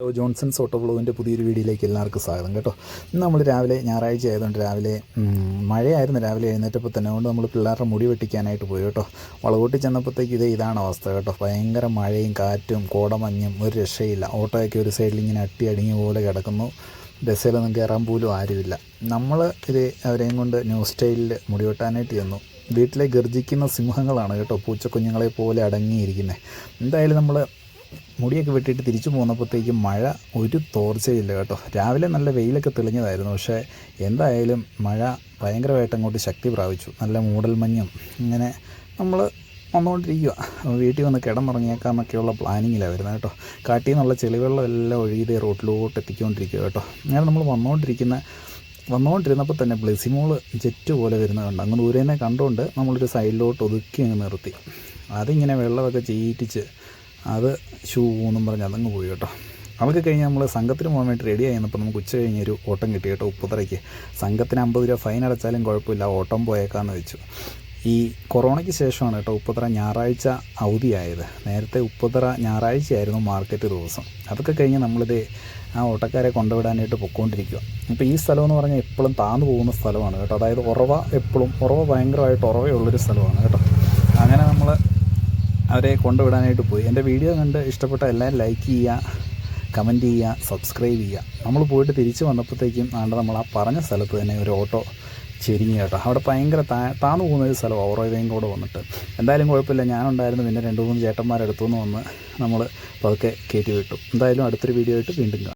Johnson's auto വ്ളോഗിൻ്റെ പുതിയൊരു വീഡിയോയിലേക്ക് എല്ലാവർക്കും സ്വാഗതം കേട്ടോ. ഇന്ന് നമ്മൾ രാവിലെ ഞായറാഴ്ച ആയതുകൊണ്ട് രാവിലെ മഴയായിരുന്നു. രാവിലെ എഴുന്നേറ്റപ്പോൾ തന്നെ അതുകൊണ്ട് നമ്മൾ പിള്ളേരുടെ മുടി വെട്ടിക്കാനായിട്ട് പോയി കേട്ടോ. വളകൂട്ടി ചെന്നപ്പോഴത്തേക്ക് ഇതാണ് അവസ്ഥ കേട്ടോ. ഭയങ്കര മഴയും കാറ്റും കോടമഞ്ഞും ഒരു രക്ഷയില്ല. ഓട്ടോയൊക്കെ ഒരു സൈഡിൽ ഇങ്ങനെ അടിഞ്ഞ പോലെ കിടക്കുന്നു. ബസ്സിലൊന്നും കയറാൻ പോലും ആരുമില്ല. നമ്മൾ അവരെയും കൊണ്ട് ന്യൂ സ്റ്റൈലിൽ മുടി വെട്ടാനായിട്ട് ചെന്നു. വീട്ടിലെ ഗർജിക്കുന്ന സിംഹങ്ങളാണ് കേട്ടോ, പൂച്ചക്കുഞ്ഞുങ്ങളെ പോലെ അടങ്ങിയിരിക്കുന്നത്. എന്തായാലും നമ്മൾ മുടിയൊക്കെ വെട്ടിയിട്ട് തിരിച്ചു പോന്നപ്പോഴത്തേക്കും മഴ ഒരു തോർച്ചയില്ല കേട്ടോ. രാവിലെ നല്ല വെയിലൊക്കെ തെളിഞ്ഞതായിരുന്നു, പക്ഷേ എന്തായാലും മഴ ഭയങ്കരമായിട്ട് അങ്ങോട്ട് ശക്തി പ്രാപിച്ചു. നല്ല മൂടൽമഞ്ഞും ഇങ്ങനെ നമ്മൾ വന്നുകൊണ്ടിരിക്കുക. വീട്ടിൽ വന്ന് കിടന്നുറങ്ങിയേക്കാമെന്നൊക്കെയുള്ള പ്ലാനിങ്ങിലാണ് വരുന്നത് കേട്ടോ. കാട്ടിൽ നിന്നുള്ള ചെളിവെള്ളം എല്ലാം ഒഴുകിയത് റോട്ടിലോട്ട് എത്തിക്കൊണ്ടിരിക്കുക കേട്ടോ. അങ്ങനെ നമ്മൾ വന്നുകൊണ്ടിരുന്നപ്പോൾ തന്നെ ബ്ലെസിമോൾ ജെറ്റ് പോലെ വരുന്നത് കണ്ട് അങ്ങ് ദൂരെ തന്നെ കണ്ടുകൊണ്ട് നമ്മളൊരു സൈഡിലോട്ട് ഒതുക്കി അങ്ങ് നിർത്തി. അതിങ്ങനെ വെള്ളമൊക്കെ ചീറ്റിച്ച് അത് ഷൂ എന്നും പറഞ്ഞ് അതങ്ങ് പോയി കേട്ടോ. അതൊക്കെ കഴിഞ്ഞ് നമ്മൾ സംഘത്തിന് പോകാൻ വേണ്ടി റെഡി ആയിരുന്നപ്പോൾ നമുക്ക് ഉച്ച കഴിഞ്ഞൊരു ഓട്ടം കിട്ടി കേട്ടോ. ഉപ്പുതറയ്ക്ക് സംഘത്തിന് 50 രൂപ ഫൈൻ അടച്ചാലും കുഴപ്പമില്ല, ഓട്ടം പോയേക്കാമെന്ന് വെച്ചു. ഈ കൊറോണയ്ക്ക് ശേഷമാണ് കേട്ടോ ഉപ്പുതറ ഞായറാഴ്ച അവധിയായത്. നേരത്തെ ഉപ്പുതറ ഞായറാഴ്ചയായിരുന്നു മാർക്കറ്റ് ദിവസം. അതൊക്കെ കഴിഞ്ഞ് നമ്മളിത് ആ ഓട്ടക്കാരെ കൊണ്ടുവിടാനായിട്ട് പൊയ്ക്കൊണ്ടിരിക്കുക. അപ്പോൾ ഈ സ്ഥലമെന്ന് പറഞ്ഞാൽ എപ്പോഴും താന്നു പോകുന്ന സ്ഥലമാണ് കേട്ടോ. അതായത് ഉറവ ഭയങ്കരമായിട്ട് ഉറവയുള്ളൊരു സ്ഥലമാണ് കേട്ടോ. അങ്ങനെ നമ്മൾ അവരെ കൊണ്ടുവിടാനായിട്ട് പോയി. എൻ്റെ വീഡിയോ കണ്ട് ഇഷ്ടപ്പെട്ട എല്ലാവരും ലൈക്ക് ചെയ്യുക, കമൻറ്റ് ചെയ്യുക, സബ്സ്ക്രൈബ് ചെയ്യുക. നമ്മൾ പോയിട്ട് തിരിച്ച് വന്നപ്പോഴത്തേക്കും നമ്മൾ ആ പറഞ്ഞ സ്ഥലത്ത് തന്നെ ഒരു ഓട്ടോ ചെരിഞ്ഞു കേട്ടോ. അവിടെ ഭയങ്കര താന്നു പോകുന്ന ഒരു സ്ഥലമാണ് ഓറോയും കൂടെ വന്നിട്ട്. എന്തായാലും കുഴപ്പമില്ല, ഞാനുണ്ടായിരുന്നു. പിന്നെ 2-3 ചേട്ടന്മാരെടുത്തുനിന്ന് വന്ന് നമ്മൾ പതുക്കെ കയറ്റി വിട്ടു. എന്തായാലും അടുത്തൊരു വീഡിയോ ആയിട്ട് വീണ്ടും കാണാം.